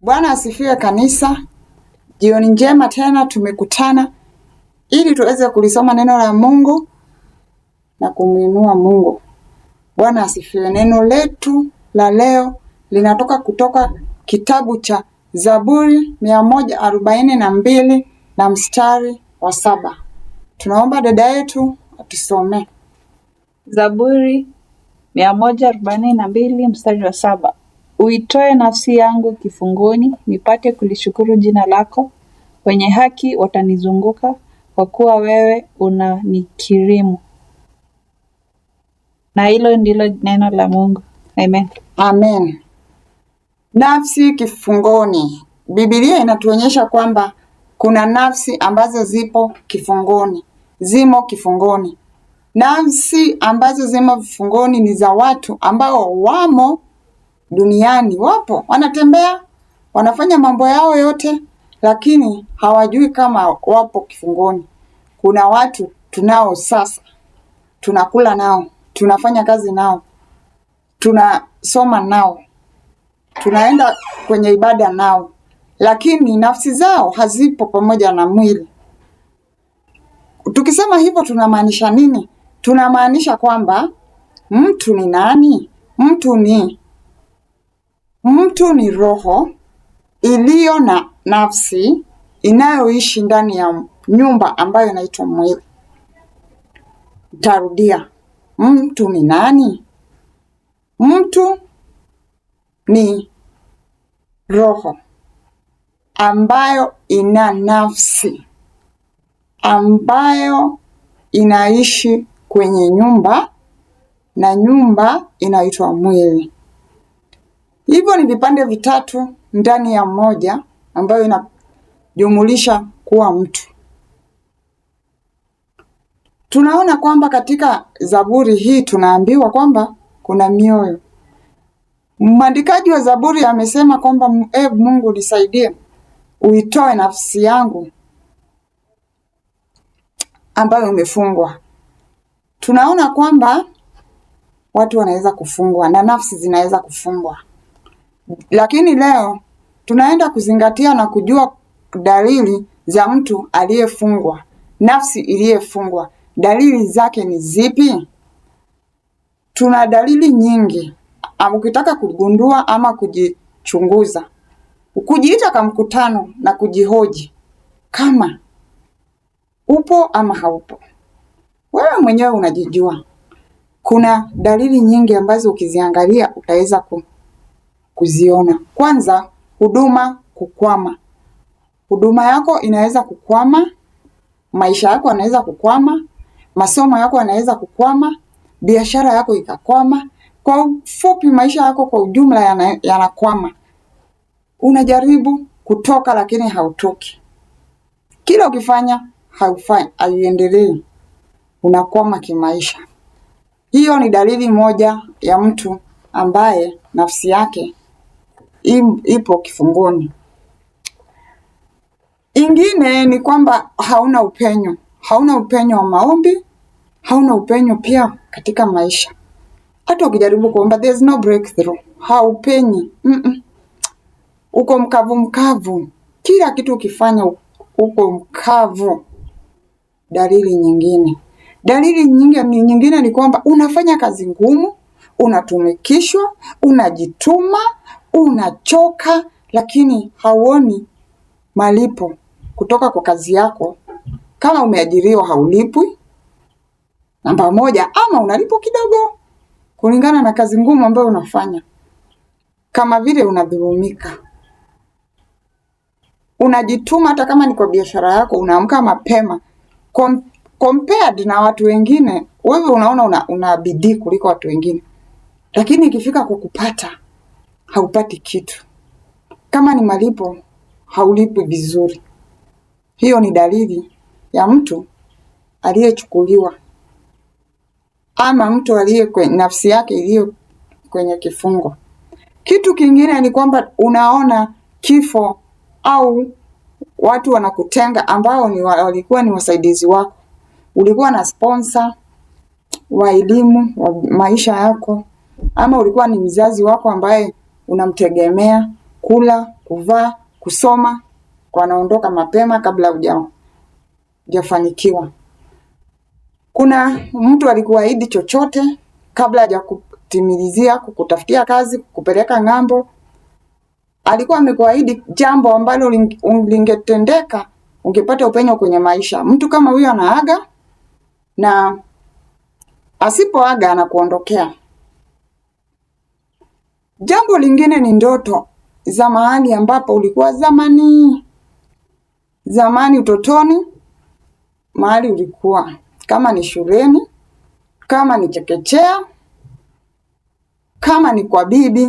Bwana asifiwe kanisa. Jioni njema tena tumekutana ili tuweze kulisoma neno la Mungu na kumuinua Mungu. Bwana asifiwe. Neno letu la leo linatoka kutoka kitabu cha Zaburi 142 na mstari wa 7. Tunaomba dada yetu atusomee. Zaburi 142 mstari wa 7. Uitoe nafsi yangu kifungoni, nipate kulishukuru jina lako. Wenye haki watanizunguka, kwa kuwa wewe unanikirimu. Na hilo ndilo neno la Mungu. Amen. Amen. Nafsi kifungoni. Biblia inatuonyesha kwamba kuna nafsi ambazo zipo kifungoni. Zimo kifungoni. Nafsi ambazo zimo kifungoni ni za watu ambao wamo duniani, wapo, wanatembea, wanafanya mambo yao yote, lakini hawajui kama wapo kifungoni. Kuna watu tunao sasa, tunakula nao, tunafanya kazi nao, tunasoma nao, tunaenda kwenye ibada nao, lakini nafsi zao hazipo pamoja na mwili. Tukisema hivyo tunamaanisha nini? Tunamaanisha kwamba mtu ni nani? Mtu ni roho iliyo na nafsi inayoishi ndani ya nyumba ambayo inaitwa mwili. Tarudia. Mtu ni nani? Mtu ni roho ambayo ina nafsi ambayo inaishi kwenye nyumba na nyumba inaitwa mwili. Hivyo ni vipande vitatu ndani ya mmoja ambayo inajumulisha kuwa mtu. Tunaona kwamba katika Zaburi hii tunaambiwa kwamba kuna mioyo. Mwandikaji wa Zaburi amesema kwamba Mungu nisaidie uitoe nafsi yangu ambayo imefungwa. Tunaona kwamba watu wanaweza kufungwa na nafsi zinaweza kufungwa. Lakini leo tunaenda kuzingatia na kujua dalili za mtu aliyefungwa, nafsi iliyefungwa. Dalili zake ni zipi? Tuna dalili nyingi. Ukitaka kugundua ama kujichunguza, kujiita kwa mkutano na kujihoji kama upo ama haupo. Wewe mwenyewe unajijua. Kuna dalili nyingi ambazo ukiziangalia utaweza kuziona. Kwanza, huduma kukwama. Huduma yako inaweza kukwama, maisha yako yanaweza kukwama, masomo yako yanaweza kukwama, biashara yako ikakwama. Kwa ufupi, maisha yako kwa ujumla yanakwama. Unajaribu kutoka lakini hautoki. Kila ukifanya haiendelei. Unakwama kimaisha. Hiyo ni dalili moja ya mtu ambaye nafsi yake ipo kifungoni. Ingine ni kwamba hauna upenyo. Hauna upenyo wa maombi, hauna upenyo pia katika maisha. Hata ukijaribu kuomba, there's no breakthrough. Haupenyi. Uko mkavu. Kila kitu ukifanya uko mkavu. Dalili nyingine. Dalili nyingine ni kwamba unafanya kazi ngumu, unatumikishwa, unajituma, unachoka, lakini hauoni malipo kutoka kwa kazi yako. Kama umeajiriwa haulipwi, namba moja, ama unalipwa kidogo kulingana na kazi ngumu ambayo unafanya. Kama vile unadhulumika. Unajituma hata kama ni kwa biashara yako, unaamka mapema. Compared na watu wengine, wewe unaona una bidii kuliko watu wengine. Lakini ikifika kwa kupata, haupati kitu. Kama ni malipo, haulipwi vizuri. Hiyo ni dalili ya mtu aliyechukuliwa. Ama mtu nafsi yake iliyo kwenye kifungo. Kitu kingine ni kwamba unaona kifo au watu wanakutenga ambao walikuwa ni wasaidizi wako. Ulikuwa na sponsor wa elimu, wa maisha yako, ama ulikuwa ni mzazi wako ambaye unamtegemea, kula, kuvaa, kusoma, wanaondoka mapema kabla hujafanikiwa. Kuna mtu alikuahidi chochote kabla hajakutimilizia, kukutafutia kazi, kukupeleka ng'ambo. Alikuwa amekuahidi jambo ambalo lingetendeka ungepata upenyo kwenye maisha. Mtu kama huyo anaaga, na asipoaga anakuondokea. Jambo lingine ni ndoto za mahali ambapo ulikuwa zamani utotoni, mahali ulikuwa, kama ni shuleni, kama ni chekechea, kama ni kwa bibi,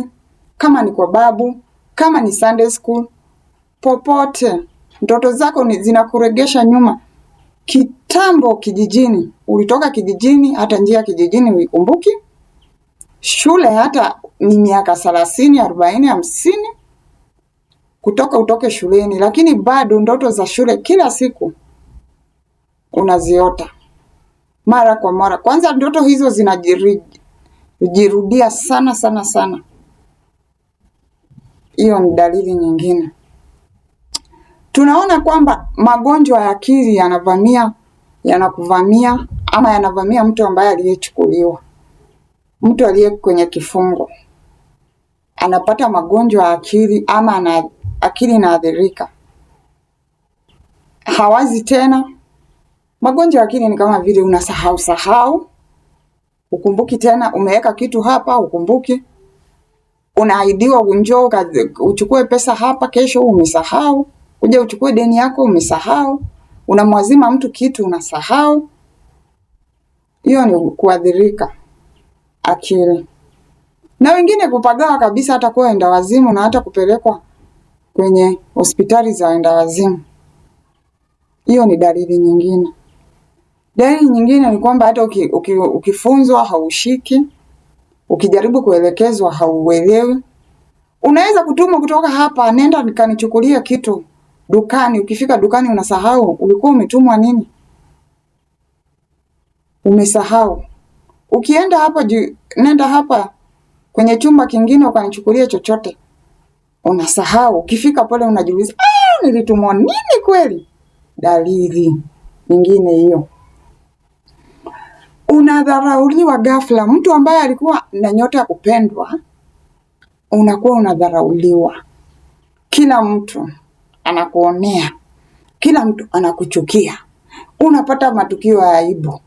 kama ni kwa babu, kama ni Sunday school, popote. Ndoto zako zinakuregesha nyuma. Kitambo kijijini, ulitoka kijijini, hata njia kijijini uikumbuki. Shule hata ni miaka 30, 40, 50 kutoka utoke shuleni, lakini bado ndoto za shule kila siku unaziota mara kwa mara. Kwanza ndoto hizo zinajirudia sana. Hiyo ni dalili nyingine. Tunaona kwamba magonjwa ya akili yanakuvamia ama yanavamia mtu ambaye aliyechukuliwa. Mtu aliye kwenye kifungo anapata magonjwa ya akili ama akili inaathirika. Hawazi tena. Magonjwa ya akili ni kama vile unasahau, ukumbuki tena, umeweka kitu hapa ukumbuki. Unaahidiwa njoo uchukue pesa hapa, kesho umesahau. Kuja uchukue deni yako umesahau. Unamwazima mtu kitu unasahau. Hiyo ni kuathirika akili. Na wengine kupagawa kabisa, hata kuwa enda wazimu na hata kupelekwa kwenye hospitali za enda wazimu. Hiyo ni dalili nyingine. Dalili nyingine ni kwamba hata ukifunzwa haushiki, ukijaribu kuelekezwa hauelewi. Unaweza kutumwa kutoka hapa, nenda nikanichukulia kitu dukani. Ukifika dukani unasahau ulikuwa umetumwa nini. Umesahau. Ukienda hapa nenda hapa kwenye chumba kingine ukanichukulia chochote. Unasahau. Ukifika pale unajiuliza, nilitumwa nini kweli? Dalili nyingine hiyo. Unadharauliwa ghafla. Mtu ambaye alikuwa na nyota ya kupendwa, unakuwa unadharauliwa. Kila mtu anakuonea. Kila mtu anakuchukia. Unapata matukio ya aibu.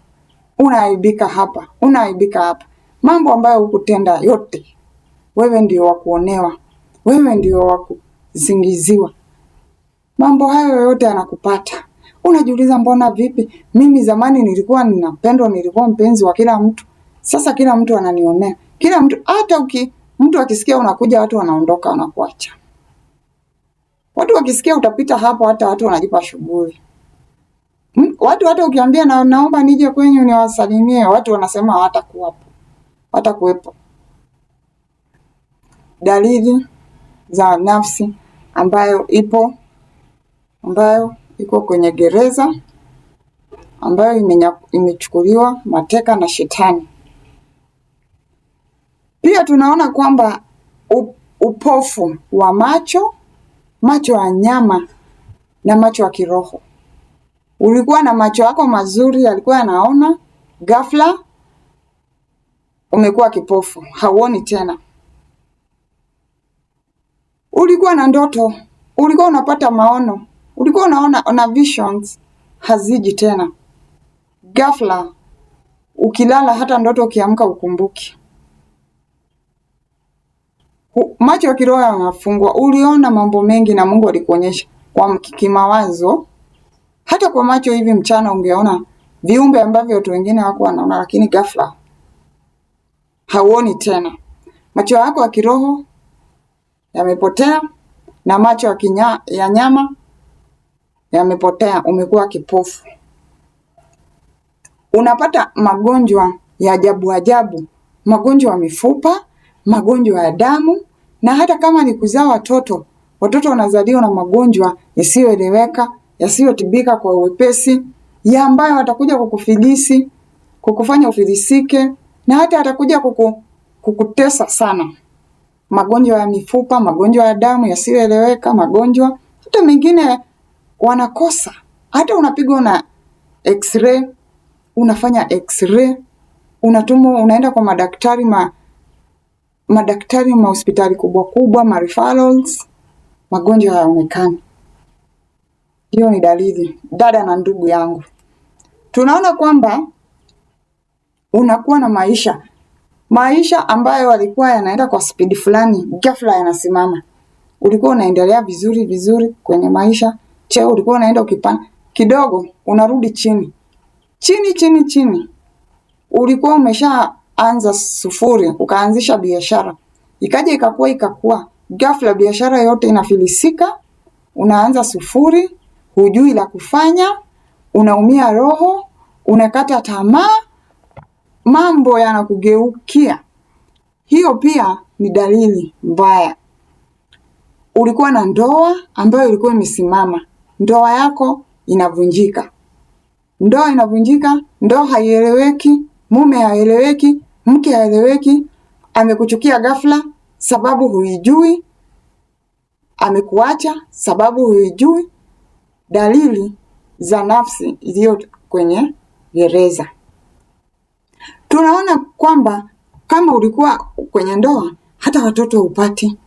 Unaaibika hapa, unaaibika hapa. Mambo ambayo hukutenda yote, wewe ndio wa kuonewa, wewe ndio wa kuzingiziwa. Mambo hayo yote yanakupata. Unajiuliza, mbona vipi? Mimi zamani nilikuwa ninapendwa, nilikuwa mpenzi wa kila mtu. Sasa kila mtu ananionea. Kila mtu, hata mtu akisikia unakuja, watu wanaondoka, wanakuacha. Watu wakisikia utapita hapo, hata watu wanajipa shughuli. Watu hata ukiambia naomba nije kwenyu niwasalimie, watu wanasema hawatakuwepo. Dalili za nafsi ambayo iko kwenye gereza, ambayo imechukuliwa mateka na shetani. Pia tunaona kwamba upofu wa macho ya nyama na macho ya kiroho. Ulikuwa na macho yako mazuri, yalikuwa yanaona, ghafla umekuwa kipofu, hauoni tena. Ulikuwa na ndoto, ulikuwa unapata maono, ulikuwa unaona visions, haziji tena. Ghafla ukilala, hata ndoto ukiamka ukumbuki. Macho ya kiroho yanafungwa. Uliona mambo mengi na Mungu alikuonyesha kwa kimawazo. Hata kwa macho hivi mchana ungeona viumbe ambavyo watu wengine hawakuwa wanaona, lakini ghafla hauoni tena. Macho yako ya kiroho yamepotea na macho ya nyama yamepotea, umekuwa kipofu. Unapata magonjwa ya ajabu, magonjwa ya mifupa, magonjwa ya damu, na hata kama ni kuzaa watoto wanazaliwa na magonjwa yasiyoeleweka, yasiyotibika kwa uwepesi, ya ambayo watakuja kukufilisi, kukufanya ufilisike, na hata atakuja kukutesa sana. magonjwa ya mifupa, magonjwa ya damu yasiyoeleweka, magonjwa hata mengine wanakosa. Hata unapigwa na x-ray, unafanya x-ray, unatumwa unaenda kwa madaktari hospitali kubwa kubwa, referrals, magonjwa hayaonekani. Hiyo ni dalili. Dada na ndugu yangu, tunaona kwamba unakuwa na maisha ambayo walikuwa yanaenda kwa speed fulani, ghafla yanasimama. Ulikuwa unaendelea vizuri kwenye maisha, cheo ulikuwa unaenda ukipanda, kidogo unarudi chini. Ulikuwa umeshaanza sufuri, ukaanzisha biashara, ikaja ikakua, ghafla biashara yote inafilisika, unaanza sufuri, hujui la kufanya, unaumia roho, unakata tamaa, mambo yanakugeukia. Hiyo pia ni dalili mbaya. Ulikuwa na ndoa ambayo ilikuwa imesimama, ndoa yako inavunjika. Ndoa haieleweki, mume haeleweki, mke haeleweki, amekuchukia ghafla sababu huijui, amekuacha sababu huijui. Dalili za nafsi iliyo kwenye gereza. Tunaona kwamba kama ulikuwa kwenye ndoa, hata watoto hupati.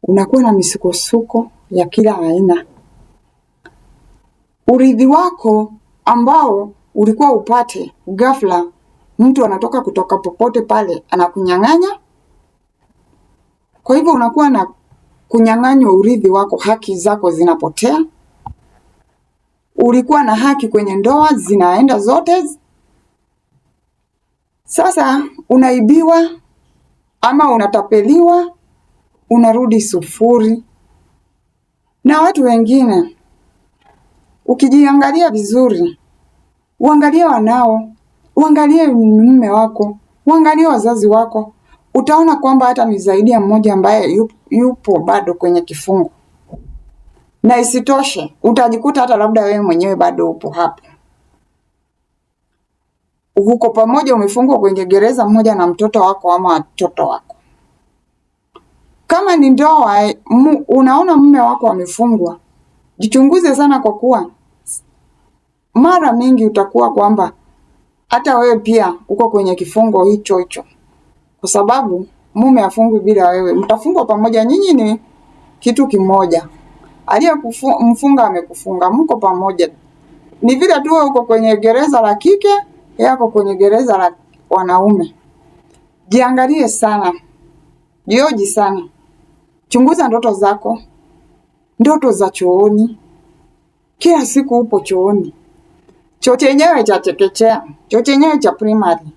Unakuwa na misukosuko ya kila aina. Urithi wako ambao ulikuwa upate, ghafla mtu anatoka kutoka popote pale anakunyang'anya. Kwa hivyo unakuwa na kunyang'anywa urithi wako, haki zako zinapotea. Ulikuwa na haki kwenye ndoa, zinaenda zote. Sasa unaibiwa ama unatapeliwa, unarudi sufuri. Na watu wengine, ukijiangalia vizuri, uangalie wanao, uangalie mume wako, uangalie wazazi wako, utaona kwamba hata ni zaidi ya mmoja ambaye yupo bado kwenye kifungo. Na isitoshe, utajikuta hata labda wewe mwenyewe bado upo hapo. Uko pamoja, umefungwa kwenye gereza moja na mtoto wako ama watoto wako. Kama ni ndoa, unaona mume wako amefungwa, jichunguze sana, kwa kuwa mara mingi utakuwa kwamba hata wewe pia uko kwenye kifungo hicho. Kwa sababu mume afungwi bila wewe, mtafungwa pamoja, nyinyi ni kitu kimoja. Aliyemfunga amekufunga, mko pamoja. Ni vile tu uko kwenye gereza la kike, yako kwenye gereza la wanaume. Jiangalie sana, jioji sana. Chunguza ndoto zako, ndoto za chooni. Kila siku upo chooni. Choo chenyewe cha chekechea, choo chenyewe cha primary,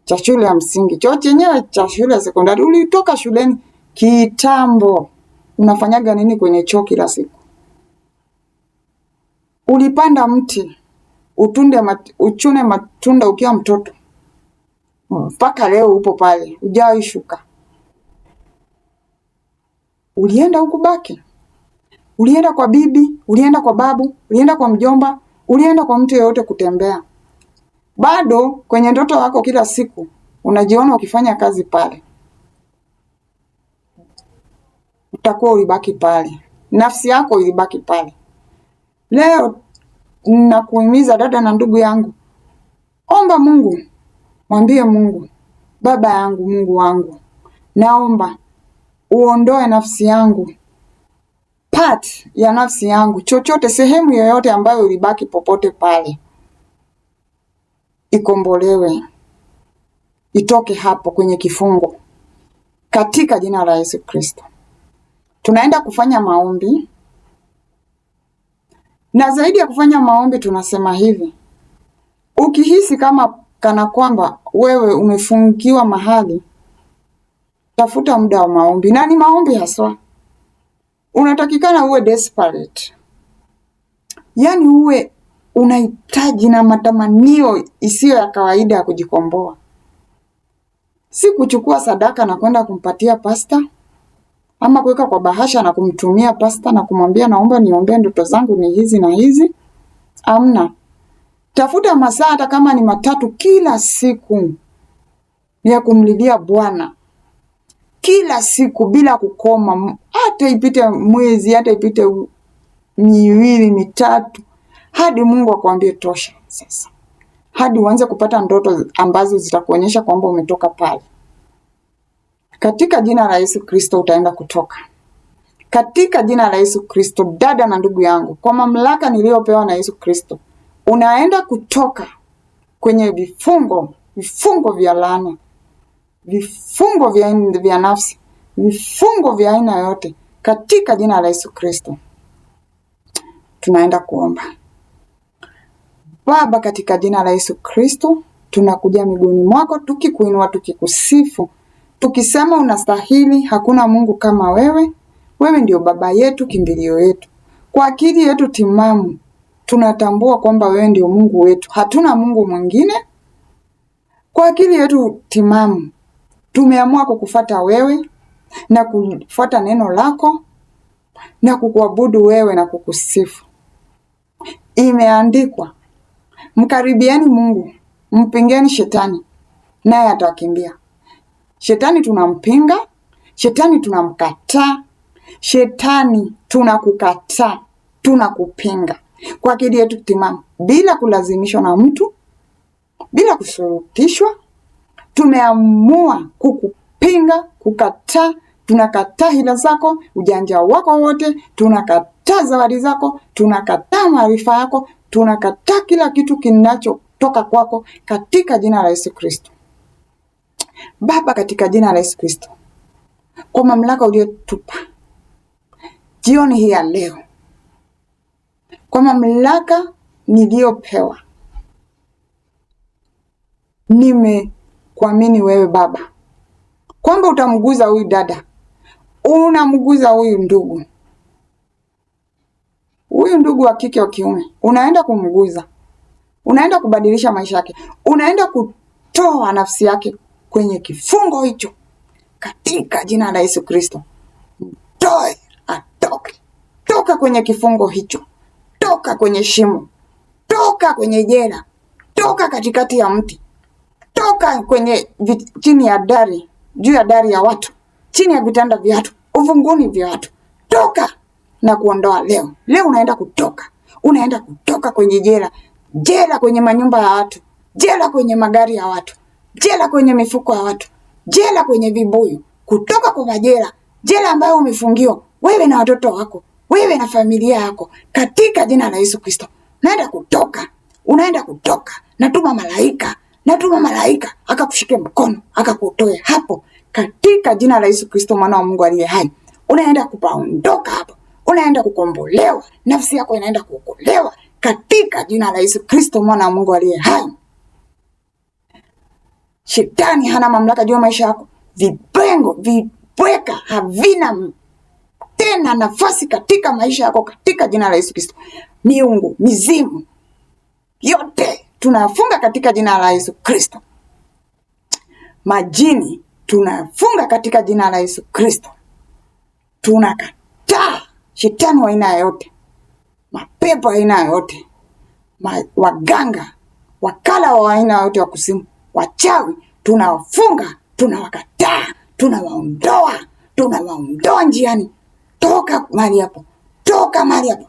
cha shule ya msingi, choo chenyewe cha shule ya sekondari. Ulitoka shuleni kitambo. Unafanyaga nini kwenye choo kila siku? Ulipanda mti, uchune matunda ukiwa mtoto, mpaka leo upo pale, hujawahi shuka. Ulienda huku baki, ulienda kwa bibi, ulienda kwa babu, ulienda kwa mjomba, ulienda kwa mtu yeyote kutembea. Bado kwenye ndoto yako kila siku unajiona ukifanya kazi pale. Utakuwa ulibaki pale, nafsi yako ilibaki pale. Leo nakuhimiza dada na ndugu yangu, omba Mungu, mwambie Mungu, Baba yangu, Mungu wangu, naomba uondoe nafsi yangu, part ya nafsi yangu, chochote, sehemu yoyote ambayo ulibaki popote pale, ikombolewe, itoke hapo kwenye kifungo, katika jina la Yesu Kristo. Tunaenda kufanya maombi, na zaidi ya kufanya maombi tunasema hivi: ukihisi kana kwamba wewe umefungiwa mahali, tafuta muda wa maombi. Na ni maombi haswa. Unatakikana uwe desperate. Yaani uwe unahitaji na matamanio isiyo ya kawaida ya kujikomboa. Si kuchukua sadaka na kwenda kumpatia pasta, ama kuweka kwa bahasha na kumtumia pasta na kumwambia naomba niombee ndoto zangu ni hizi na hizi. Amna. Tafuta masaa hata kama ni 3 kila siku ya kumlilia Bwana. kila siku bila kukoma, hata ipite mwezi, hata ipite miwili mitatu, hadi Mungu akwambie tosha sasa, hadi uanze kupata ndoto ambazo zitakuonyesha kwamba umetoka pale. Katika jina la Yesu Kristo utaenda kutoka. Katika jina la Yesu Kristo, dada na ndugu yangu, kwa mamlaka niliyopewa na Yesu Kristo, unaenda kutoka kwenye vifungo vya laana, vifungo vya nafsi, vifungo vya aina yote, katika jina la Yesu Kristo. Tunaenda kuomba. Baba, katika jina la Yesu Kristo, tunakuja miguuni mwako tukikuinua, tukikusifu, tukisema unastahili, hakuna Mungu kama wewe. Wewe ndio baba yetu, kimbilio yetu. Kwa akili yetu timamu tunatambua kwamba wewe ndio Mungu wetu, hatuna Mungu mwingine. Kwa akili yetu timamu tumeamua kukufuata wewe na kufuata neno lako na kukuabudu wewe na kukusifu. Imeandikwa, mkaribieni Mungu, mpingeni shetani, naye atawakimbia. Shetani tunampinga, shetani tunamkataa, shetani tunakukataa, tunakupinga kwa akili yetu timamu, bila kulazimishwa na mtu, bila kushurutishwa. Tumeamua kukupinga, kukataa. Tunakataa hila zako, ujanja wako wote, tunakataa zawadi zako, tunakataa maarifa yako, tunakataa kila kitu kinachotoka kwako, katika jina la Yesu Kristo. Baba, katika jina la Yesu Kristo, kwa mamlaka uliyotupa jioni hii ya leo, kwa mamlaka niliyopewa, nimekuamini wewe Baba kwamba utamguza huyu dada, unamguza huyu ndugu wa kike wa kiume, unaenda kumguza, unaenda kubadilisha maisha yake, unaenda kutoa nafsi yake kwenye kifungo hicho, katika jina la Yesu Kristo. Toe, atoke, toka kwenye kifungo hicho, toka kwenye shimo, toka kwenye jela, toka katikati ya mti, toka kwenye chini ya dari, juu ya dari ya watu, chini ya vitanda vya watu, uvunguni vya watu, toka na kuondoa leo. Leo unaenda kutoka, unaenda kutoka kwenye jela kwenye manyumba ya watu, jela kwenye magari ya watu, jela kwenye mifuko ya watu, jela kwenye vibuyu, kutoka kwa majela, jela ambayo umefungiwa wewe na watoto wako, wewe na familia yako, katika jina la Yesu Kristo. Unaenda kutoka, unaenda kutoka. Natuma malaika akakushike mkono, akakutoe hapo, katika jina la Yesu Kristo, mwana wa Mungu aliye hai. Unaenda kupaondoka hapo, unaenda kukombolewa, nafsi yako inaenda kuokolewa, katika jina la Yesu Kristo, mwana wa Mungu aliye hai. Shetani hana mamlaka juu ya maisha yako. Vibweka havina tena nafasi katika maisha yako, katika jina la Yesu Kristo. Miungu, mizimu yote tunafunga katika jina la Yesu Kristo. Majini tunafunga katika jina la Yesu Kristo. Tunakataa shetani wa aina yote, mapepo ya aina yote, waganga, wakala wa aina yote wa kuzimu, wachawi, tunawafunga, tunawakataa, tunawaondoa njiani. Toka mahali hapo, toka mahali hapo,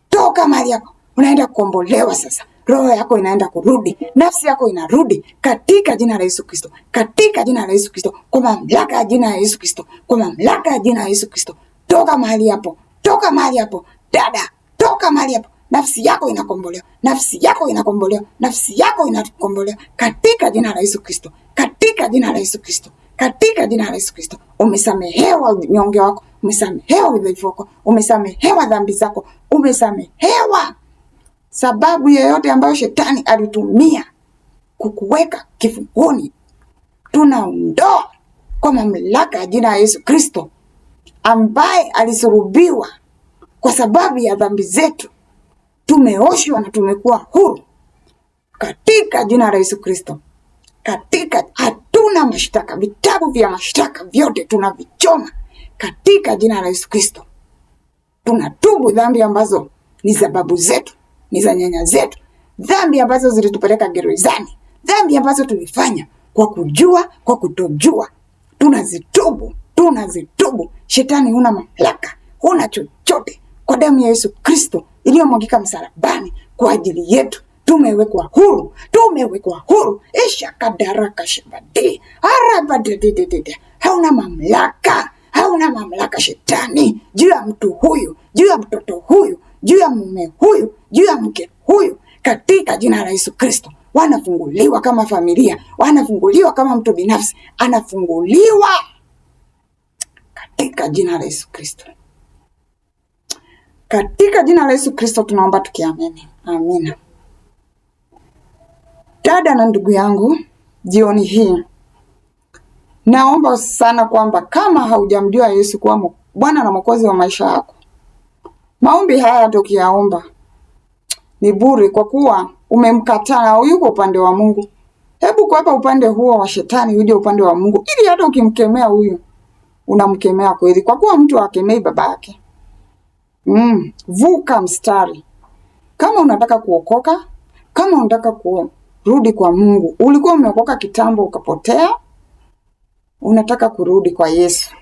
toka mahali hapo. Unaenda kukombolewa sasa. Roho yako inaenda kurudi, nafsi yako inarudi, katika jina la Yesu Kristo, katika jina la Yesu Kristo, kwa mamlaka ya jina la Yesu Kristo, kwa mamlaka ya jina la Yesu Kristo. Toka mahali hapo, toka mahali hapo, dada, toka mahali hapo. Nafsi yako inakombolewa, nafsi yako inakombolewa, nafsi yako inakombolewa, katika jina la Yesu Kristo, katika jina la Yesu Kristo, katika jina la Yesu Kristo. Umesamehewa unyonge wako, umesamehewa udhaifu wako, umesamehewa dhambi zako, umesamehewa sababu yoyote ambayo shetani alitumia kukuweka kifungoni. Tunaondoa kwa mamlaka ya jina la Yesu Kristo, ambaye alisulubiwa kwa sababu ya dhambi zetu. Tumeoshwa na tumekuwa huru katika jina la Yesu Kristo. Hatuna mashtaka, vitabu vya mashtaka vyote tunavichoma katika jina la Yesu Kristo. Tunatubu dhambi ambazo ni za babu zetu, ni za nyanya zetu, dhambi ambazo zilitupeleka gerezani, dhambi ambazo tulifanya kwa kujua, kwa kutojua. Tunazitubu, tunazitubu. Shetani huna mamlaka, huna chochote. Kwa damu ya Yesu Kristo iliyomwagika msalabani kwa ajili yetu, tumewekwa huru, tumewekwa huru. Ishakadaraka shabade arabadededede. Hauna mamlaka, hauna mamlaka shetani juu ya mtu huyu, juu ya mtoto huyu, juu ya mume huyu, juu ya mke huyu, katika jina la Yesu Kristo. Wanafunguliwa kama familia, wanafunguliwa kama mtu binafsi, anafunguliwa katika jina la Yesu Kristo. Katika jina la Yesu Kristo tunaomba tukiamini. Amina. Dada na ndugu yangu, jioni hii naomba sana kwamba kama haujamjua Yesu kuwa Bwana na Mwokozi wa maisha yako, maombi haya tukiyaomba ni bure, kwa kuwa umemkataa na yuko upande wa Mungu. Hebu kuepa upande huo wa shetani uje upande wa Mungu, ili hata ukimkemea huyu unamkemea kweli, kwa kuwa mtu hakemei baba yake. Vuka mstari. Kama unataka kuokoka, kama unataka kurudi kwa Mungu, ulikuwa umeokoka kitambo ukapotea, unataka kurudi kwa Yesu,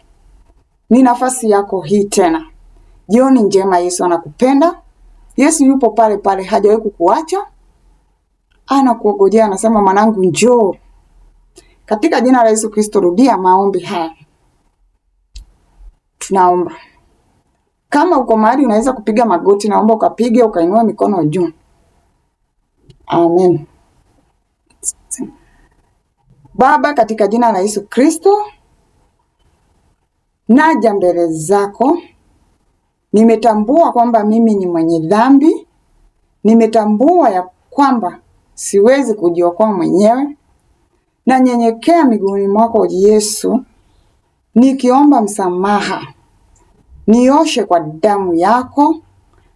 ni nafasi yako hii tena. Jioni njema. Yesu anakupenda. Yesu yupo pale pale, hajawahi kukuacha. Anakuogojea, anasema mwanangu njoo. Katika jina la Yesu Kristo rudia maombi haya. Tunaomba. Kama uko mahali unaweza kupiga magoti, naomba ukapige, ukainua mikono juu. Amen. Baba, katika jina la Yesu Kristo, naja mbele zako. Nimetambua kwamba mimi ni mwenye dhambi. Nimetambua ya kwamba siwezi kujiokoa mwenyewe. Na nyenyekea miguuni mwako Yesu, nikiomba msamaha. Nioshe kwa damu yako,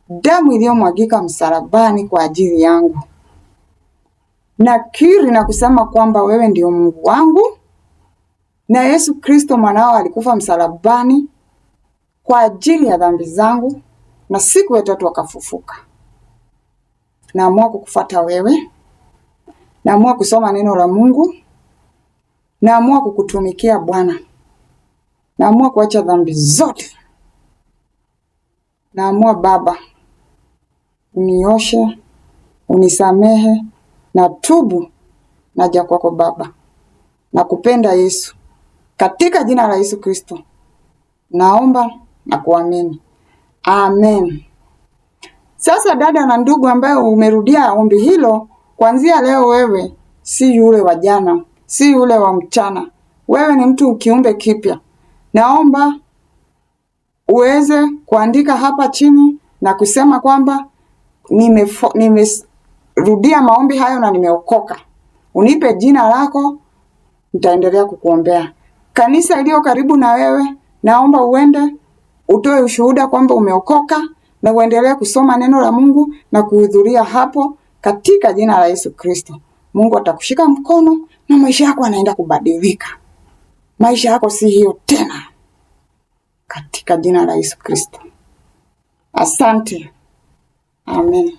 damu iliyomwagika msalabani kwa ajili yangu. Nakiri na kusema kwamba wewe ndio Mungu wangu, na Yesu Kristo mwanao alikufa msalabani kwa ajili ya dhambi zangu, na siku ya tatu akafufuka. Naamua kukufuata wewe, naamua kusoma neno la Mungu, naamua kukutumikia Bwana, naamua kuacha dhambi zote. Naamua Baba, unioshe, unisamehe, na tubu, naja kwako Baba. Nakupenda Yesu. Katika jina la Yesu Kristo naomba na kuamini. Amen. Sasa dada na ndugu ambaye umerudia ombi hilo, kuanzia leo wewe si yule wa jana, si yule wa mchana. Wewe ni mtu kiumbe kipya. Naomba uweze kuandika hapa chini na kusema kwamba nimerudia maombi hayo na nimeokoka. Unipe jina lako, nitaendelea kukuombea. Kanisa iliyo karibu na wewe, naomba uende utoe ushuhuda kwamba umeokoka, na uendelee kusoma neno la Mungu na kuhudhuria hapo katika jina la Yesu Kristo. Mungu atakushika mkono na maisha yako yanaenda kubadilika. Maisha yako si hiyo tena, katika jina la Yesu Kristo. Asante. Amen.